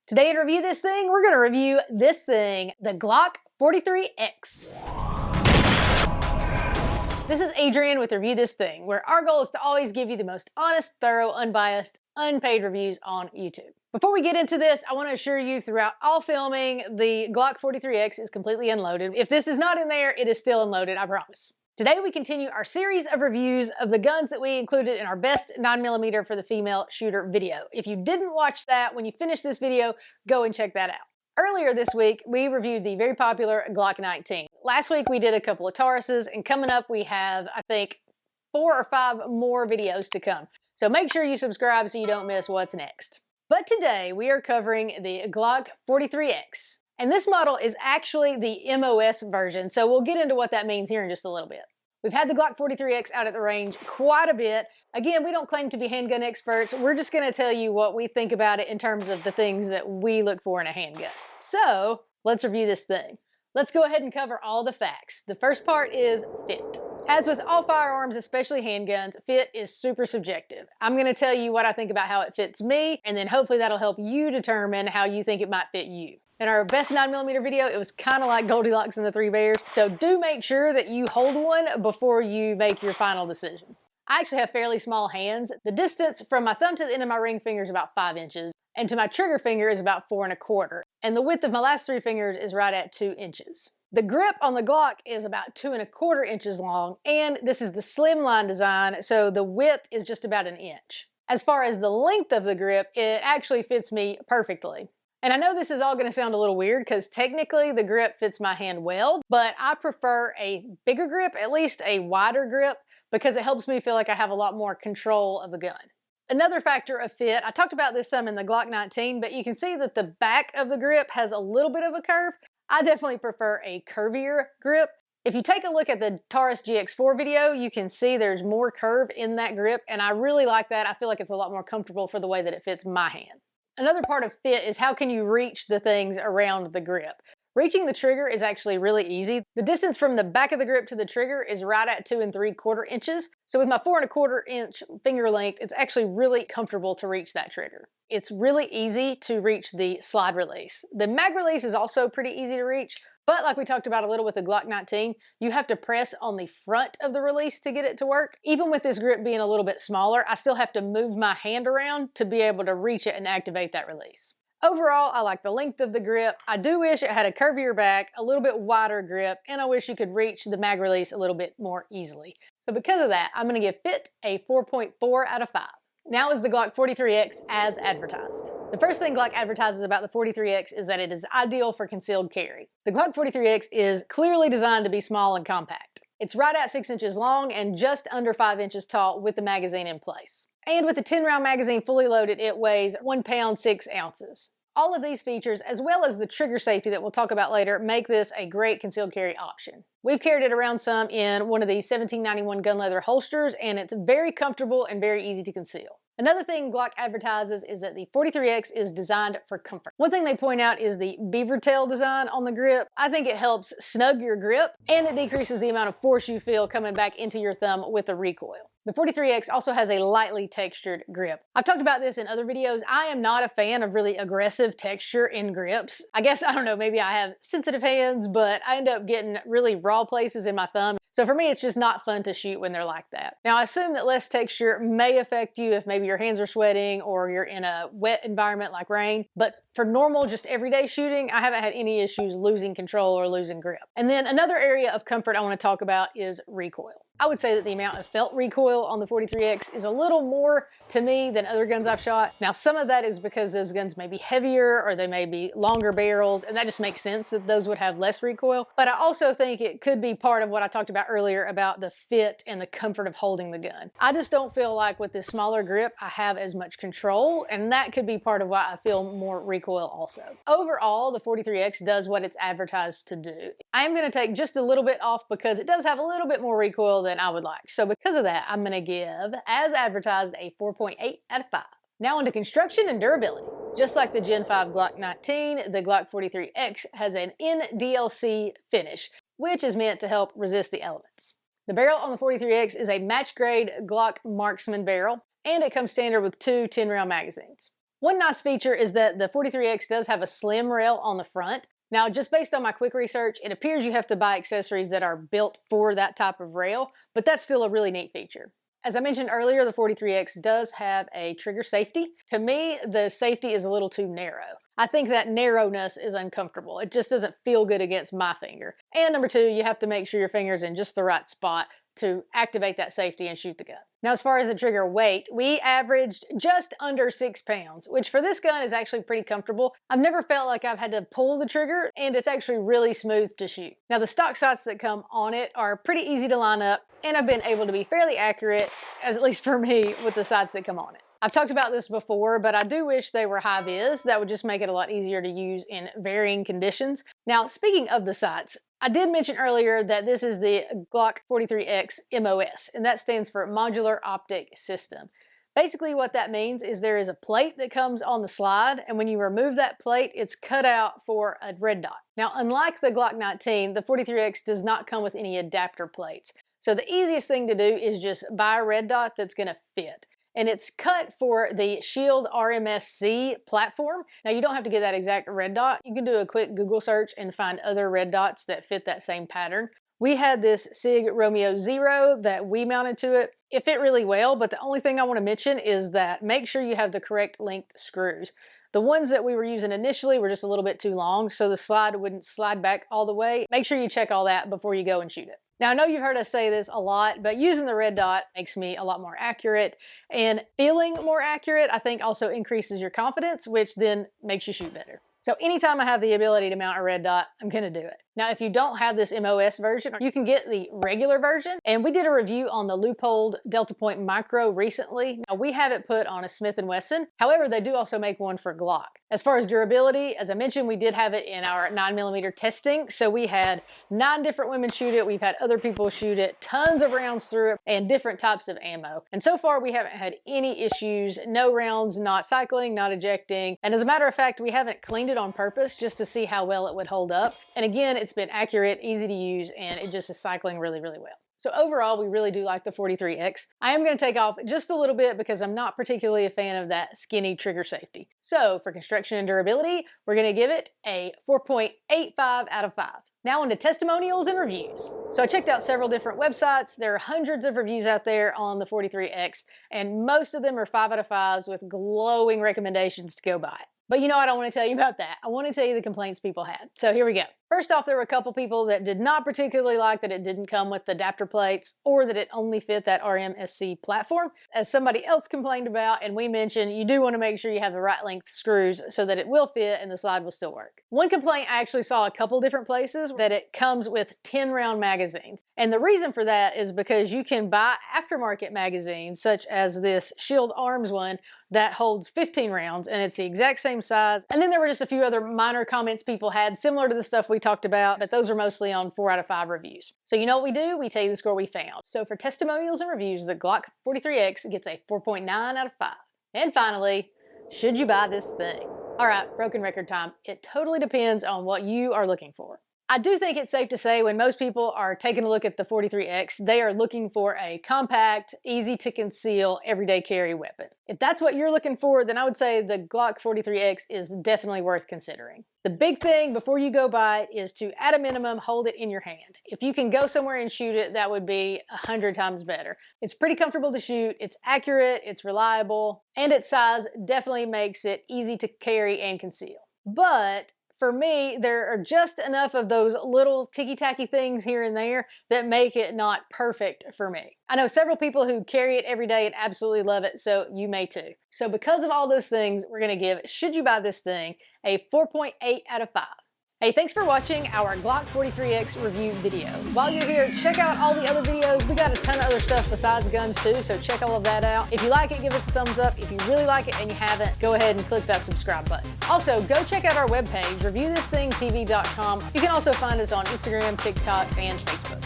Today in Review This Thing, we're going to review this thing, the Glock 43X. This is Adrian with Review This Thing, where our goal is to always give you the most honest, thorough, unbiased, unpaid reviews on YouTube. Before we get into this, I want to assure you throughout all filming, the Glock 43X is completely unloaded. If this is not in there, it is still unloaded, I promise. Today we continue our series of reviews of the guns that we included in our best 9mm for the female shooter video. If you didn't watch that, when you finish this video, go and check that out. Earlier this week, we reviewed the very popular Glock 19. Last week we did a couple of Tauruses, and coming up we have, I think, 4 or 5 more videos to come. So make sure you subscribe so you don't miss what's next. But today we are covering the Glock 43X. And this model is actually the MOS version, so we'll get into what that means here in just a little bit. We've had the Glock 43X out at the range quite a bit. Again, we don't claim to be handgun experts. We're just going to tell you what we think about it in terms of the things that we look for in a handgun. So let's review this thing. Let's go ahead and cover all the facts. The first part is fit. As with all firearms, especially handguns, fit is super subjective. I'm going to tell you what I think about how it fits me, and then hopefully that'll help you determine how you think it might fit you. In our best 9mm video, it was kind of like Goldilocks and the Three Bears, so do make sure that you hold one before you make your final decision. I actually have fairly small hands. The distance from my thumb to the end of my ring finger is about 5 inches, and to my trigger finger is about 4 1/4, and the width of my last 3 fingers is right at 2 inches. The grip on the Glock is about 2 1/4 inches long, and this is the slimline design, so the width is just about 1 inch. As far as the length of the grip, it actually fits me perfectly. And I know this is all going to sound a little weird because technically the grip fits my hand well, but I prefer a bigger grip, at least a wider grip, because it helps me feel like I have a lot more control of the gun. Another factor of fit, I talked about this some in the Glock 19, but you can see that the back of the grip has a little bit of a curve. I definitely prefer a curvier grip. If you take a look at the Taurus GX4 video, you can see there's more curve in that grip, and I really like that. I feel like it's a lot more comfortable for the way that it fits my hand. Another part of fit is how can you reach the things around the grip. Reaching the trigger is actually really easy. The distance from the back of the grip to the trigger is right at 2 3/4 inches. So with my 4 1/4 inch finger length, it's actually really comfortable to reach that trigger. It's really easy to reach the slide release. The mag release is also pretty easy to reach, but like we talked about a little with the Glock 19, you have to press on the front of the release to get it to work. Even with this grip being a little bit smaller, I still have to move my hand around to be able to reach it and activate that release. Overall, I like the length of the grip. I do wish it had a curvier back, a little bit wider grip, and I wish you could reach the mag release a little bit more easily. So because of that, I'm going to give fit a 4.4 out of 5. Now is the Glock 43X as advertised. The first thing Glock advertises about the 43X is that it is ideal for concealed carry. The Glock 43X is clearly designed to be small and compact. It's right at 6 inches long and just under 5 inches tall with the magazine in place. And with the 10-round magazine fully loaded, it weighs 1 pound 6 ounces. All of these features, as well as the trigger safety that we'll talk about later, make this a great concealed carry option. We've carried it around some in one of these 1791 gun leather holsters, and it's very comfortable and very easy to conceal. Another thing Glock advertises is that the 43X is designed for comfort. One thing they point out is the beaver tail design on the grip. I think it helps snug your grip, and it decreases the amount of force you feel coming back into your thumb with the recoil. The 43X also has a lightly textured grip. I've talked about this in other videos. I am not a fan of really aggressive texture in grips. I guess, I don't know, maybe I have sensitive hands, but I end up getting really raw places in my thumb. So for me, it's just not fun to shoot when they're like that. Now, I assume that less texture may affect you if maybe your hands are sweating or you're in a wet environment like rain, but for normal, just everyday shooting, I haven't had any issues losing control or losing grip. And then another area of comfort I want to talk about is recoil. I would say that the amount of felt recoil on the 43X is a little more to me than other guns I've shot. Now, some of that is because those guns may be heavier or they may be longer barrels, and that just makes sense that those would have less recoil. But I also think it could be part of what I talked about earlier about the fit and the comfort of holding the gun. I just don't feel like with this smaller grip, I have as much control, and that could be part of why I feel more recoil also. Overall, the 43X does what it's advertised to do. I am going to take just a little bit off because it does have a little bit more recoil than I would like. So because of that, I'm going to give, as advertised, a 4.8 out of 5. Now onto construction and durability. Just like the Gen 5 Glock 19, the Glock 43X has an NDLC finish, which is meant to help resist the elements. The barrel on the 43X is a match grade Glock Marksman barrel, and it comes standard with 2 10-round magazines. One nice feature is that the 43X does have a slim rail on the front. Now, just based on my quick research, it appears you have to buy accessories that are built for that type of rail, but that's still a really neat feature. As I mentioned earlier, the 43X does have a trigger safety. To me, the safety is a little too narrow. I think that narrowness is uncomfortable. It just doesn't feel good against my finger. And number two, you have to make sure your finger's in just the right spot to activate that safety and shoot the gun. Now, as far as the trigger weight, we averaged just under 6 pounds, which for this gun is actually pretty comfortable. I've never felt like I've had to pull the trigger, and it's actually really smooth to shoot. Now, the stock sights that come on it are pretty easy to line up, and I've been able to be fairly accurate, at least for me, with the sights that come on it. I've talked about this before, but I do wish they were high vis. That would just make it a lot easier to use in varying conditions. Now, speaking of the sights, I did mention earlier that this is the Glock 43X MOS, and that stands for Modular Optic System. Basically what that means is there is a plate that comes on the slide, and when you remove that plate, it's cut out for a red dot. Now, unlike the Glock 19, the 43X does not come with any adapter plates. So the easiest thing to do is just buy a red dot that's gonna fit. And it's cut for the Shield RMSC platform. Now, you don't have to get that exact red dot. You can do a quick Google search and find other red dots that fit that same pattern. We had this SIG Romeo 0 that we mounted to it. It fit really well, but the only thing I want to mention is that make sure you have the correct length screws. The ones that we were using initially were just a little bit too long, so the slide wouldn't slide back all the way. Make sure you check all that before you go and shoot it. Now, I know you've heard us say this a lot, but using the red dot makes me a lot more accurate, and feeling more accurate, I think, also increases your confidence, which then makes you shoot better. So anytime I have the ability to mount a red dot, I'm gonna do it. Now, if you don't have this MOS version, you can get the regular version. And we did a review on the Leupold Delta Point Micro recently. Now, we have it put on a Smith & Wesson. However, they do also make one for Glock. As far as durability, as I mentioned, we did have it in our 9mm testing. So we had 9 different women shoot it. We've had other people shoot it, tons of rounds through it, and different types of ammo. And so far, we haven't had any issues, no rounds not cycling, not ejecting. And as a matter of fact, we haven't cleaned it on purpose just to see how well it would hold up. And again, it's been accurate, easy to use, and it just is cycling really, really well. So overall, we really do like the 43X. I am going to take off just a little bit because I'm not particularly a fan of that skinny trigger safety. So for construction and durability, we're going to give it a 4.85 out of 5. Now on to testimonials and reviews. So I checked out several different websites. There are hundreds of reviews out there on the 43X, and most of them are 5 out of 5s with glowing recommendations to go buy it. But you know, I don't want to tell you about that. I want to tell you the complaints people had. So here we go. First off, there were a couple people that did not particularly like that it didn't come with the adapter plates or that it only fit that RMSC platform. As somebody else complained about, and we mentioned, you do want to make sure you have the right length screws so that it will fit and the slide will still work. One complaint, I actually saw a couple different places that it comes with 10-round magazines. And the reason for that is because you can buy aftermarket magazines, such as this Shield Arms one, that holds 15 rounds, and it's the exact same size. And then there were just a few other minor comments people had, similar to the stuff we talked about, but those are mostly on 4 out of 5 reviews. So you know what we do? We tell you the score we found. So for testimonials and reviews, the Glock 43X gets a 4.9 out of 5. And finally, should you buy this thing? All right, broken record time. It totally depends on what you are looking for. I do think it's safe to say when most people are taking a look at the 43X, they are looking for a compact, easy to conceal, everyday carry weapon. If that's what you're looking for, then I would say the Glock 43X is definitely worth considering. The big thing before you go buy it is to, at a minimum, hold it in your hand. If you can go somewhere and shoot it, that would be 100 times better. It's pretty comfortable to shoot, it's accurate, it's reliable, and its size definitely makes it easy to carry and conceal. But for me, there are just enough of those little ticky-tacky things here and there that make it not perfect for me. I know several people who carry it every day and absolutely love it, so you may too. So because of all those things, we're gonna give Should You Buy This Thing a 4.8 out of 5. Hey, thanks for watching our Glock 43X review video. While you're here, check out all the other videos. We got a ton of other stuff besides guns too, so check all of that out. If you like it, give us a thumbs up. If you really like it and you haven't, go ahead and click that subscribe button. Also, go check out our webpage, reviewthisthingtv.com. You can also find us on Instagram, TikTok, and Facebook.